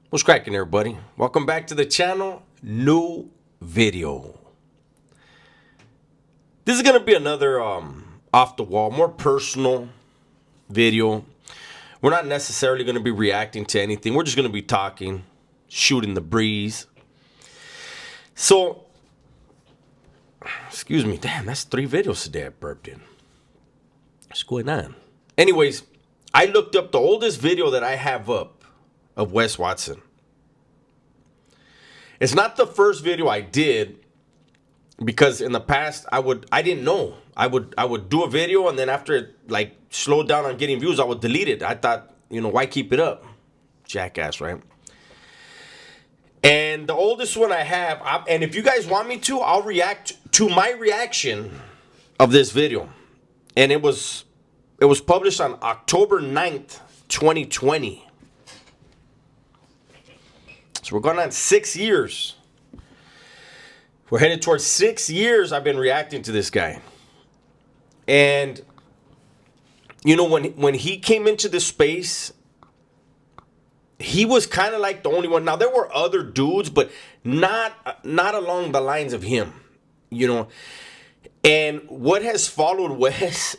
What's cracking, everybody? Welcome back to the channel. New video. This is gonna be another off the wall, more personal video. We're not necessarily gonna be reacting to anything. We're just gonna be talking, shooting the breeze. So, excuse me, damn, that's 3 videos today I burped in. What's going on? Anyways, I looked up the oldest video that I have up of Wes Watson. It's not the first video I did, because in the past I didn't know. I would do a video, and then after it like slowed down on getting views, I would delete it. I thought, why keep it up? Jackass, right? And the oldest one I have, and if you guys want me to, I'll react to my reaction of this video. And it was published on October 9th, 2020. So we're going on 6 years. We're headed towards 6 years I've been reacting to this guy. And, when he came into this space, he was kind of like the only one. Now, there were other dudes, but not along the lines of him, And what has followed Wes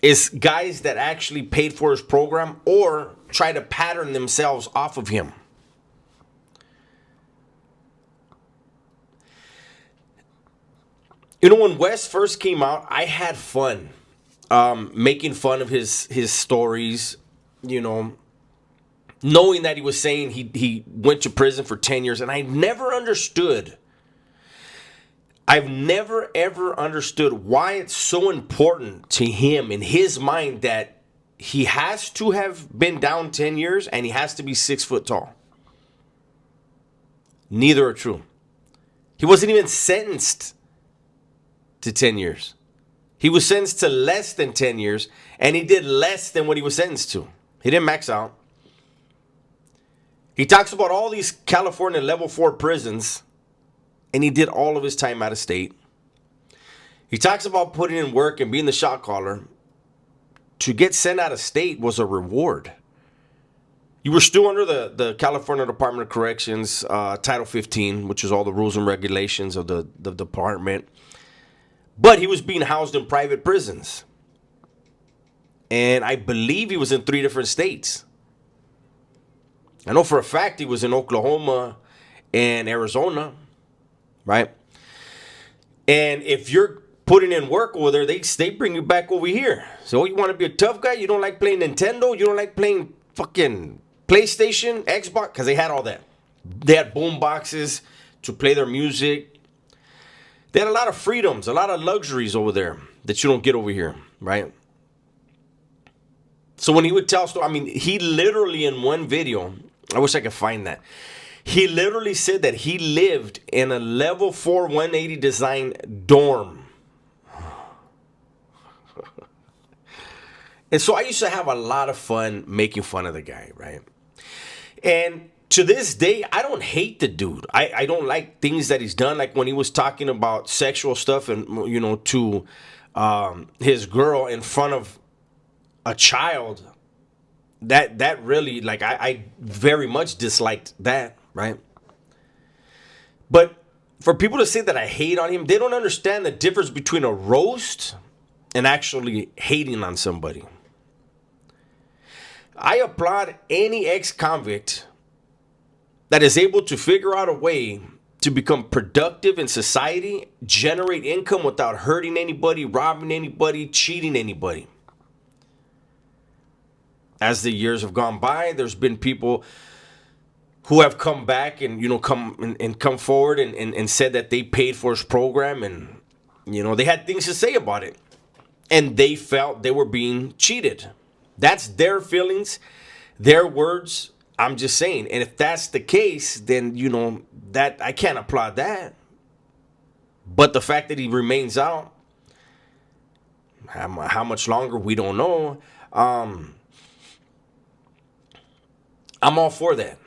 is guys that actually paid for his program or try to pattern themselves off of him. When Wes first came out, I had fun making fun of his stories, knowing that he was saying he went to prison for 10 years. And I've never ever understood why it's so important to him in his mind that he has to have been down 10 years and he has to be 6 foot tall. Neither are true. He wasn't even sentenced to 10 years. He was sentenced to less than 10 years, and he did less than what he was sentenced to. He didn't max out. He talks about all these California level 4 prisons, and he did all of his time out of state. He talks about putting in work and being the shot caller. To get sent out of state was a reward. You were still under the California Department of Corrections, Title 15, which is all the rules and regulations of the department. But he was being housed in private prisons. And I believe he was in 3 different states. I know for a fact he was in Oklahoma and Arizona, right? And if you're putting in work over there, they bring you back over here. So you want to be a tough guy? You don't like playing Nintendo? You don't like playing fucking PlayStation, Xbox? Because they had all that. They had boom boxes to play their music. They had a lot of freedoms, a lot of luxuries over there that you don't get over here, right? So when he would tell stories, he literally in one video, I wish I could find that. He literally said that he lived in a level 4 180 design dorm. And so I used to have a lot of fun making fun of the guy, right? And to this day, I don't hate the dude. I don't like things that he's done. Like when he was talking about sexual stuff and, to his girl in front of a child. That really, like, I very much disliked that, right? But for people to say that I hate on him, they don't understand the difference between a roast and actually hating on somebody. I applaud any ex-convict that is able to figure out a way to become productive in society, generate income without hurting anybody, robbing anybody, cheating anybody. As the years have gone by, there's been people who have come back and come forward and said that they paid for his program, and they had things to say about it, and they felt they were being cheated. That's their feelings, their words. I'm just saying. And if that's the case, then that I can't applaud that. But the fact that he remains out, how much longer, we don't know. I'm all for that.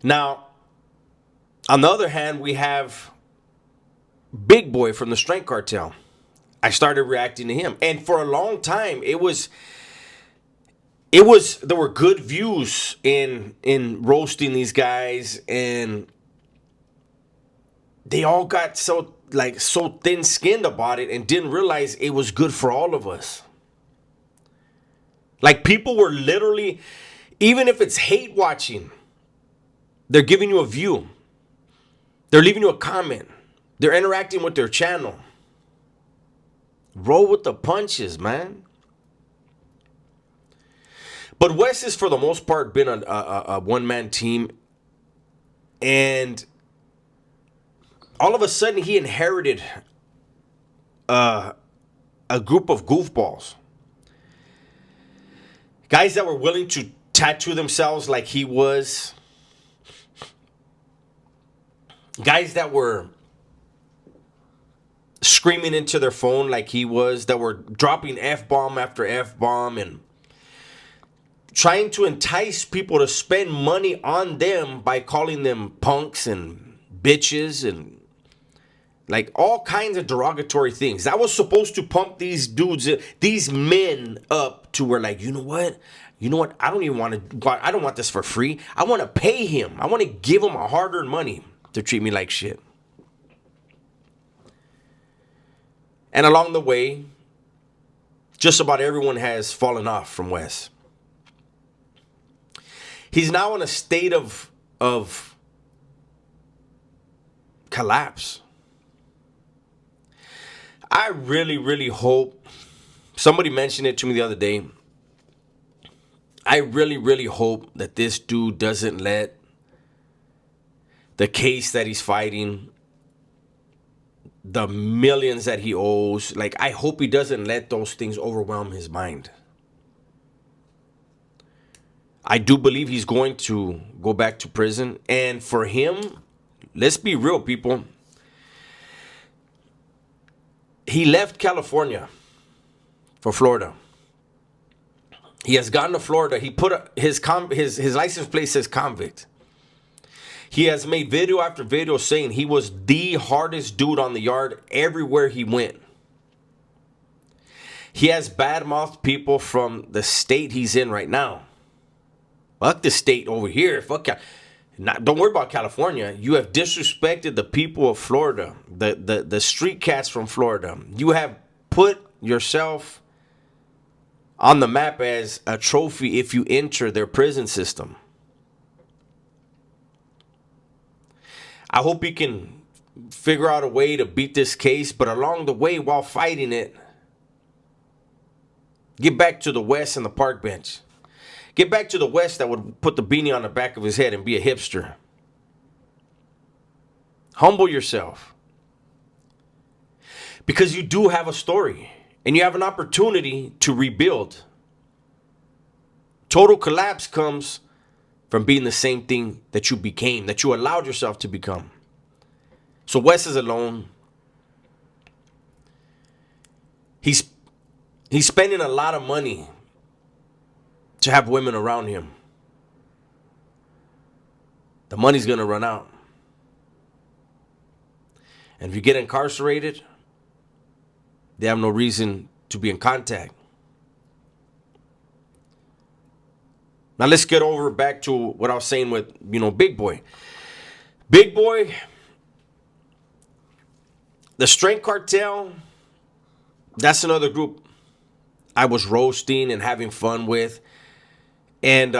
Now, on the other hand, we have Big Boy from the Strength Cartel. I started reacting to him. And for a long time, it was there were good views in roasting these guys, and they all got so thin skinned about it and didn't realize it was good for all of us. Like, people were literally, even if it's hate watching, they're giving you a view. They're leaving you a comment. They're interacting with their channel. Roll with the punches, man. But Wes has, for the most part, been a one-man team. And all of a sudden, he inherited a group of goofballs. Guys that were willing to tattoo themselves like he was. Guys that were screaming into their phone like he was. That were dropping F-bomb after F-bomb and trying to entice people to spend money on them by calling them punks and bitches and like all kinds of derogatory things. That was supposed to pump these dudes, these men up to where, like, you know what? I don't want this for free. I want to pay him. I want to give him a hard-earned money to treat me like shit. And along the way, just about everyone has fallen off from Wes. He's now in a state of collapse. I really, really hope, somebody mentioned it to me the other day, I really, really hope that this dude doesn't let the case that he's fighting, the millions that he owes, like, I hope he doesn't let those things overwhelm his mind. I do believe he's going to go back to prison. And for him, let's be real, people. He left California for Florida. He has gone to Florida. He put his license plate says convict. He has made video after video saying he was the hardest dude on the yard everywhere he went. He has badmouthed people from the state he's in right now. Fuck the state over here. Don't worry about California. You have disrespected the people of Florida, the street cats from Florida. You have put yourself on the map as a trophy if you enter their prison system. I hope you can figure out a way to beat this case, but along the way, while fighting it, get back to the West and the park bench. Get back to the West that would put the beanie on the back of his head and be a hipster. Humble yourself. Because you do have a story. And you have an opportunity to rebuild. Total collapse comes from being the same thing that you became, that you allowed yourself to become. So Wes is alone. He's spending a lot of money to have women around him. The money's going to run out. And if you get incarcerated, they have no reason to be in contact. Now let's get over back to what I was saying with, Big Boy. Big Boy, the Strength Cartel, that's another group I was roasting and having fun with. And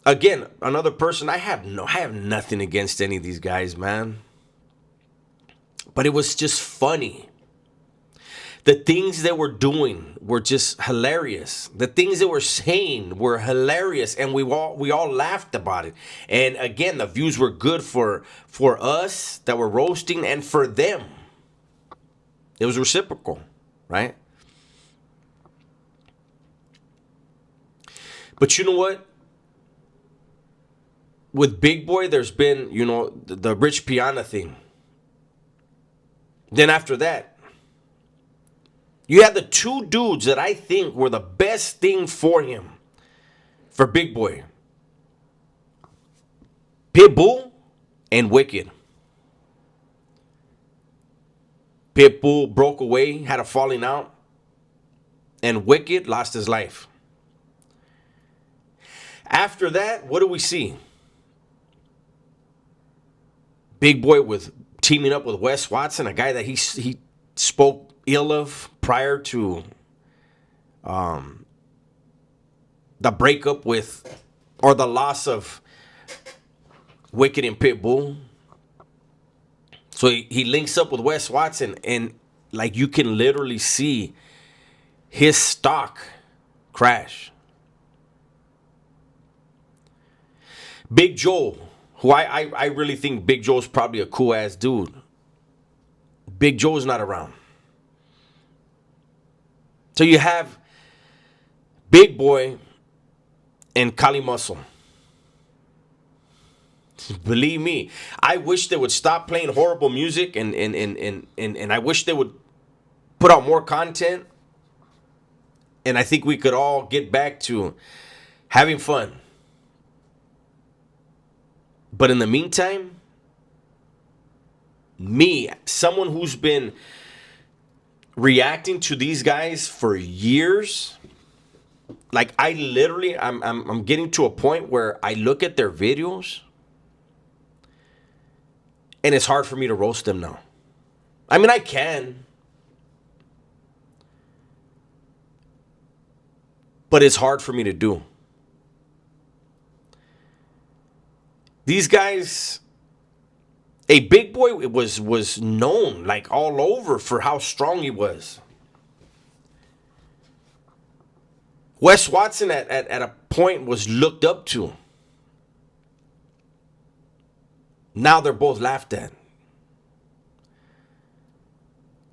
again, another person, I have nothing against any of these guys, man. But it was just funny. The things they were doing were just hilarious. The things they were saying were hilarious, and we all laughed about it. And again, the views were good for us that were roasting and for them. It was reciprocal, right? But you know what? With Big Boy, there's been, the Rich Piana thing. Then after that, you had the two dudes that I think were the best thing for him, for Big Boy. Pitbull and Wicked. Pitbull broke away, had a falling out, and Wicked lost his life. After that, what do we see? Big Boy with teaming up with Wes Watson, a guy that he spoke ill of prior to the breakup with, or the loss of Wicked and Pitbull. So he links up with Wes Watson, and like you can literally see his stock crash. Big Joe, who I really think Big Joe's probably a cool ass dude. Big Joe's not around. So you have Big Boy and Kali Muscle. Believe me, I wish they would stop playing horrible music, and I wish they would put out more content. And I think we could all get back to having fun. But in the meantime, me, someone who's been reacting to these guys for years, like I literally, I'm getting to a point where I look at their videos and it's hard for me to roast them now. I mean, I can, but it's hard for me to do. These guys, a Big Boy was known like all over for how strong he was. Wes Watson at a point was looked up to. Now they're both laughed at.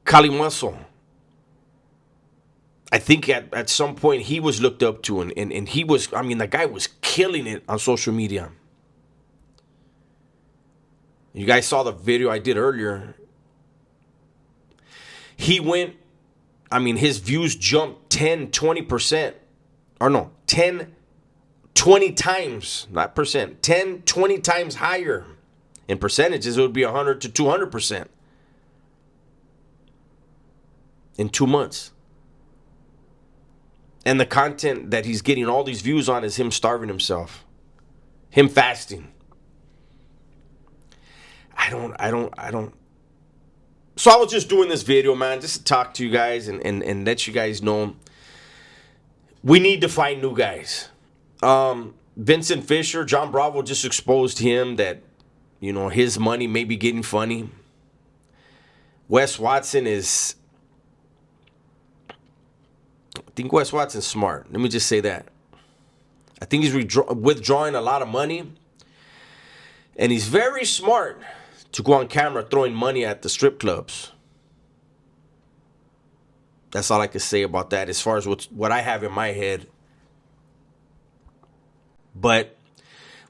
Kali Muscle, I think at some point he was looked up to, and he was, I mean, the guy was killing it on social media. You guys saw the video I did earlier. He went, I mean, his views jumped 10, 20%. Or no, 10, 20 times, not percent, 10, 20 times higher. In percentages, it would be 100 to 200% in 2 months. And the content that he's getting all these views on is him starving himself, him fasting. I don't. So I was just doing this video, man, just to talk to you guys and let you guys know we need to find new guys. Vincent Fisher, John Bravo just exposed him that, you know, his money may be getting funny. Wes Watson is, I think Wes Watson's smart. Let me just say that. I think he's withdrawing a lot of money. And he's very smart to go on camera throwing money at the strip clubs. That's all I can say about that as far as what I have in my head. But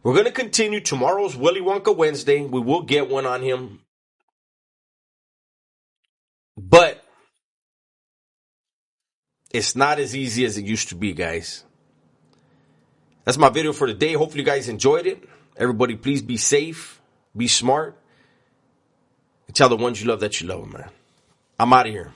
we're going to continue. Tomorrow's Willy Wonka Wednesday. We will get one on him. But it's not as easy as it used to be, guys. That's my video for today. Hopefully you guys enjoyed it. Everybody, please be safe. Be smart. And tell the ones you love that you love them, man. I'm out of here.